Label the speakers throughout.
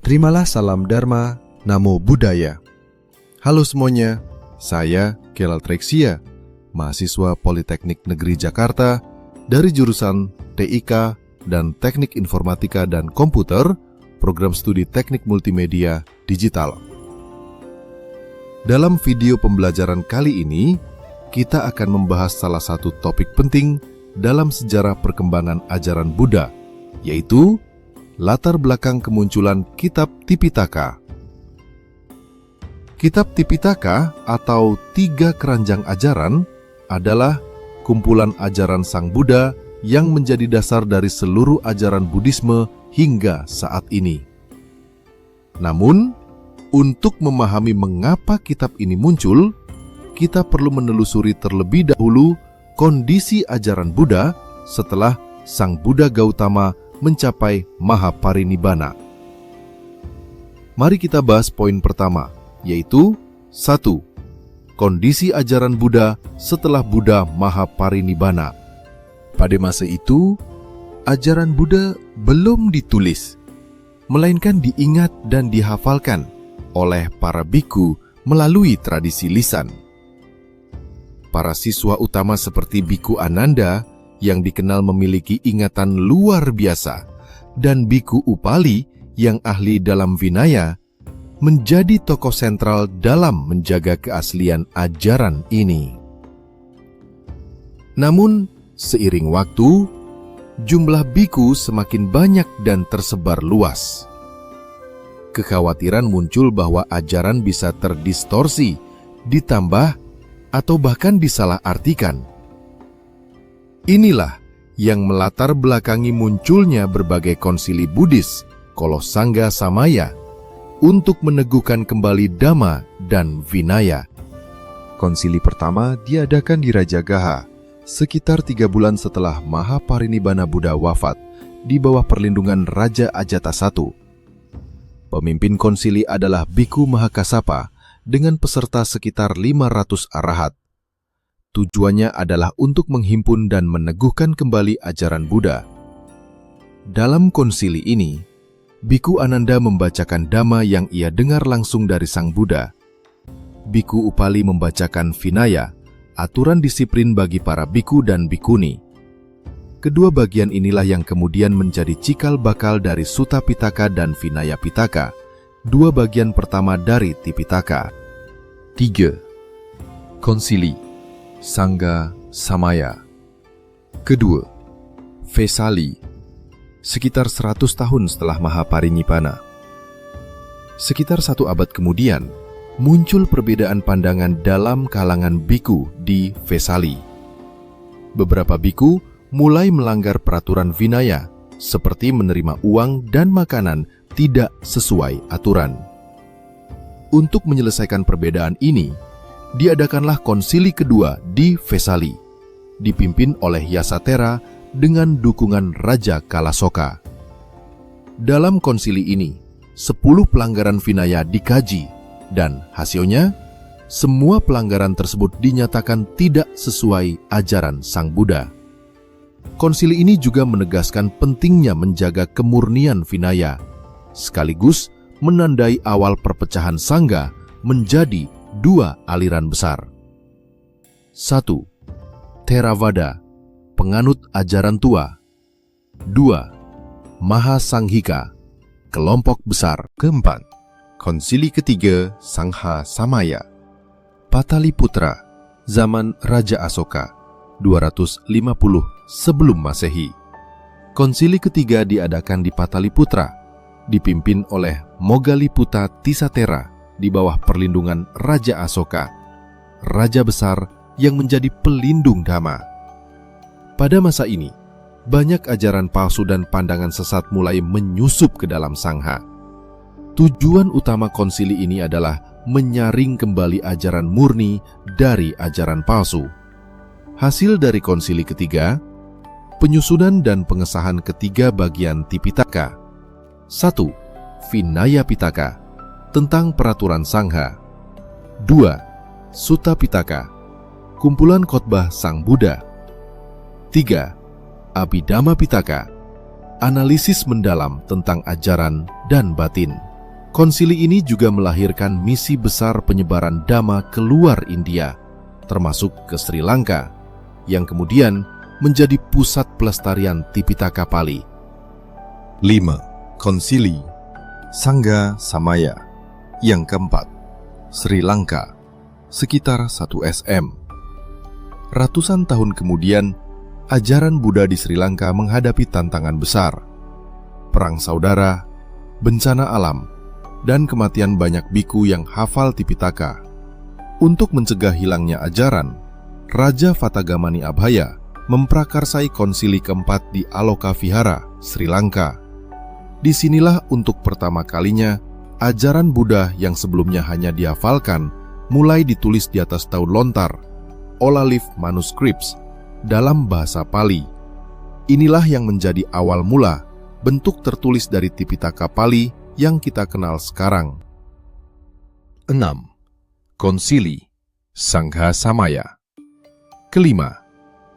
Speaker 1: Terimalah salam Dharma, Namo Buddhaya. Halo semuanya, saya Kelal Trexia, mahasiswa Politeknik Negeri Jakarta dari jurusan TIK dan Teknik Informatika dan Komputer, Program Studi Teknik Multimedia Digital. Dalam video pembelajaran kali ini, kita akan membahas salah satu topik penting dalam sejarah perkembangan ajaran Buddha, yaitu latar belakang kemunculan Kitab Tipitaka. Kitab Tipitaka atau Tiga Keranjang Ajaran adalah kumpulan ajaran Sang Buddha yang menjadi dasar dari seluruh ajaran Buddhisme hingga saat ini. Namun, untuk memahami mengapa kitab ini muncul, kita perlu menelusuri terlebih dahulu kondisi ajaran Buddha setelah Sang Buddha Gautama mencapai Mahaparinibbana. Mari kita bahas poin pertama, yaitu 1. Kondisi ajaran Buddha setelah Buddha Mahaparinibbana. Pada masa itu, ajaran Buddha belum ditulis, melainkan diingat dan dihafalkan oleh para biku melalui tradisi lisan. Para siswa utama seperti Biku Ananda yang dikenal memiliki ingatan luar biasa, dan Biku Upali yang ahli dalam Vinaya, menjadi tokoh sentral dalam menjaga keaslian ajaran ini. Namun, seiring waktu, jumlah biku semakin banyak dan tersebar luas. Kekhawatiran muncul bahwa ajaran bisa terdistorsi, ditambah, atau bahkan disalahartikan. Inilah yang melatar belakangi munculnya berbagai konsili Buddhis, Kolosangga Samaya, untuk meneguhkan kembali Dhamma dan Vinaya. Konsili pertama diadakan di Rajagaha, sekitar 3 bulan setelah Mahaparinibbana Buddha wafat, di bawah perlindungan Raja Ajata I. Pemimpin konsili adalah Biku Mahakasapa, dengan peserta sekitar 500 arahat. Tujuannya adalah untuk menghimpun dan meneguhkan kembali ajaran Buddha. Dalam konsili ini, Biku Ananda membacakan Dhamma yang ia dengar langsung dari Sang Buddha. Biku Upali membacakan Vinaya, aturan disiplin bagi para biku dan bikuni. Kedua bagian inilah yang kemudian menjadi cikal bakal dari Sutta Pitaka dan Vinaya Pitaka, dua bagian pertama dari Tipitaka. 3. Konsili Sangga Samaya. Kedua, Vesali, sekitar 100 tahun setelah Mahaparinibbana. Sekitar 1 abad kemudian, muncul perbedaan pandangan dalam kalangan biku di Vesali. Beberapa biku mulai melanggar peraturan Vinaya, seperti menerima uang dan makanan tidak sesuai aturan. Untuk menyelesaikan perbedaan ini, diadakanlah konsili kedua di Vesali, dipimpin oleh Yasatera dengan dukungan Raja Kalasoka. Dalam konsili ini, 10 pelanggaran Vinaya dikaji, dan hasilnya, semua pelanggaran tersebut dinyatakan tidak sesuai ajaran Sang Buddha. Konsili ini juga menegaskan pentingnya menjaga kemurnian Vinaya, sekaligus menandai awal perpecahan Sangga menjadi 2 aliran besar. 1. Theravada, penganut ajaran tua. 2. Mahasanghika, kelompok besar. Keempat, konsili ketiga Sangha Samaya. Pataliputra, zaman Raja Asoka, 250 sebelum Masehi. Konsili ketiga diadakan di Pataliputra, dipimpin oleh Moggaliputta Tisatera, di bawah perlindungan Raja Asoka, raja besar yang menjadi pelindung Dhamma. Pada masa ini, banyak ajaran palsu dan pandangan sesat mulai menyusup ke dalam Sangha. Tujuan utama konsili ini adalah menyaring kembali ajaran murni dari ajaran palsu. Hasil dari konsili ketiga, penyusunan dan pengesahan ketiga bagian Tipitaka. 1. Vinaya Pitaka, tentang peraturan Sangha. 2. Sutta Pitaka, kumpulan khotbah Sang Buddha. 3. Abhidhamma Pitaka, analisis mendalam tentang ajaran dan batin. Konsili ini juga melahirkan misi besar penyebaran Dhamma keluar India, termasuk ke Sri Lanka, yang kemudian menjadi pusat pelestarian Tipitaka Pali. 5. Konsili Sangga Samaya. Yang keempat, Sri Lanka, sekitar 1 SM. Ratusan tahun kemudian, ajaran Buddha di Sri Lanka menghadapi tantangan besar. Perang saudara, bencana alam, dan kematian banyak biku yang hafal Tipitaka. Untuk mencegah hilangnya ajaran, Raja Vatagamani Abhaya memprakarsai konsili keempat di Aloka Vihara, Sri Lanka. Disinilah untuk pertama kalinya ajaran Buddha yang sebelumnya hanya dihafalkan mulai ditulis di atas daun lontar, Olalif manuscripts, dalam bahasa Pali. Inilah yang menjadi awal mula bentuk tertulis dari Tipitaka Pali yang kita kenal sekarang. 6. Konsili Sangha Samaya. Kelima,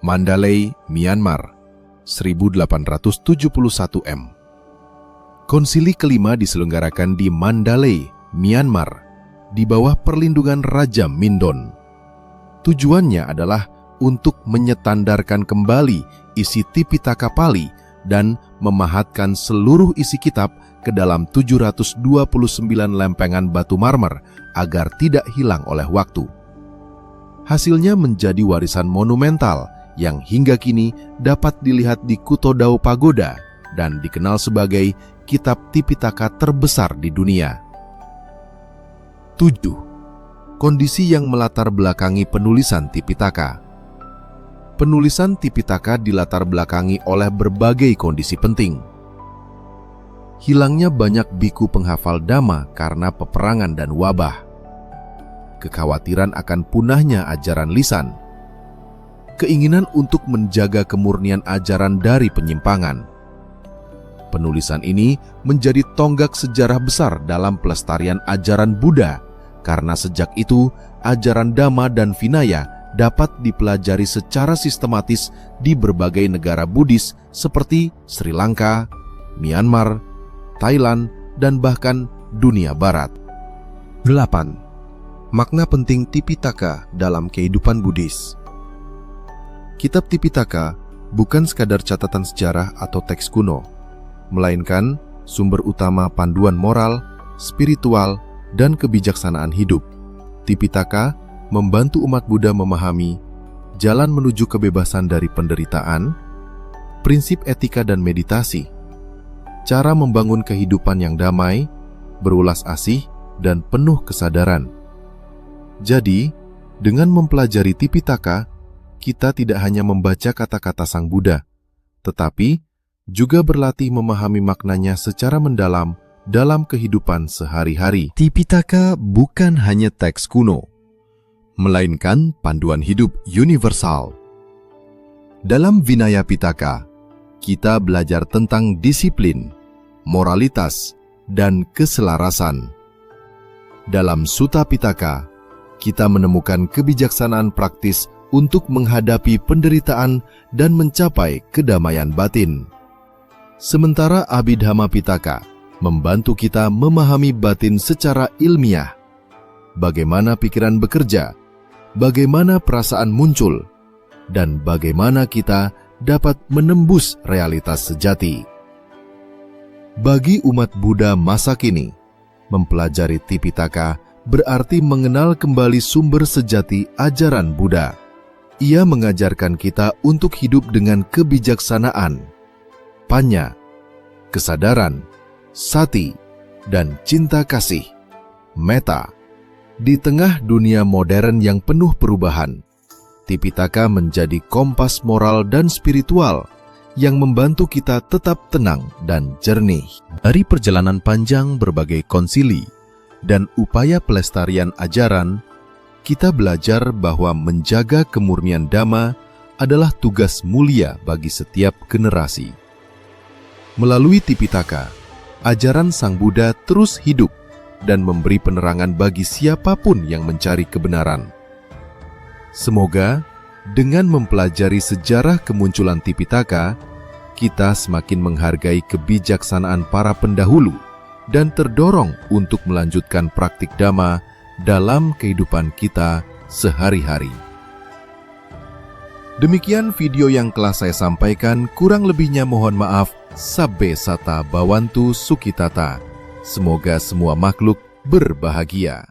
Speaker 1: Mandalay, Myanmar, 1871 M. Konsili kelima diselenggarakan di Mandalay, Myanmar, di bawah perlindungan Raja Mindon. Tujuannya adalah untuk menyetandarkan kembali isi Tipitaka Pali dan memahatkan seluruh isi kitab ke dalam 729 lempengan batu marmer agar tidak hilang oleh waktu. Hasilnya menjadi warisan monumental yang hingga kini dapat dilihat di Kutodao Pagoda dan dikenal sebagai kitab Tipitaka terbesar di dunia. 7. Kondisi yang melatar belakangi penulisan Tipitaka. Penulisan Tipitaka dilatar belakangi oleh berbagai kondisi penting. Hilangnya banyak biku penghafal Dhamma karena peperangan dan wabah. Kekhawatiran akan punahnya ajaran lisan. Keinginan untuk menjaga kemurnian ajaran dari penyimpangan. Penulisan ini menjadi tonggak sejarah besar dalam pelestarian ajaran Buddha, karena sejak itu ajaran Dhamma dan Vinaya dapat dipelajari secara sistematis di berbagai negara Buddhis seperti Sri Lanka, Myanmar, Thailand, dan bahkan dunia barat. 8. Makna penting Tipitaka dalam kehidupan Buddhis. Kitab Tipitaka bukan sekadar catatan sejarah atau teks kuno, melainkan sumber utama panduan moral, spiritual, dan kebijaksanaan hidup. Tipitaka membantu umat Buddha memahami jalan menuju kebebasan dari penderitaan, prinsip etika dan meditasi, cara membangun kehidupan yang damai, berulas asih, dan penuh kesadaran. Jadi, dengan mempelajari Tipitaka, kita tidak hanya membaca kata-kata Sang Buddha, tetapi juga berlatih memahami maknanya secara mendalam dalam kehidupan sehari-hari. Tipitaka bukan hanya teks kuno, melainkan panduan hidup universal. Dalam Vinaya Pitaka, kita belajar tentang disiplin, moralitas, dan keselarasan. Dalam Sutta Pitaka, kita menemukan kebijaksanaan praktis untuk menghadapi penderitaan dan mencapai kedamaian batin. Sementara Abhidhamma Pitaka membantu kita memahami batin secara ilmiah, bagaimana pikiran bekerja, bagaimana perasaan muncul, dan bagaimana kita dapat menembus realitas sejati. Bagi umat Buddha masa kini, mempelajari Tipitaka berarti mengenal kembali sumber sejati ajaran Buddha. Ia mengajarkan kita untuk hidup dengan kebijaksanaan, panya, kesadaran, sati, dan cinta kasih, metta. Di tengah dunia modern yang penuh perubahan, Tipitaka menjadi kompas moral dan spiritual yang membantu kita tetap tenang dan jernih. Dari perjalanan panjang berbagai konsili dan upaya pelestarian ajaran, kita belajar bahwa menjaga kemurnian Dhamma adalah tugas mulia bagi setiap generasi. Melalui Tipitaka, ajaran Sang Buddha terus hidup dan memberi penerangan bagi siapapun yang mencari kebenaran. Semoga dengan mempelajari sejarah kemunculan Tipitaka, kita semakin menghargai kebijaksanaan para pendahulu dan terdorong untuk melanjutkan praktik Dhamma dalam kehidupan kita sehari-hari. Demikian video yang telah saya sampaikan, kurang lebihnya mohon maaf. Sabbe sata bhavantu sukhitata. Semoga semua makhluk berbahagia.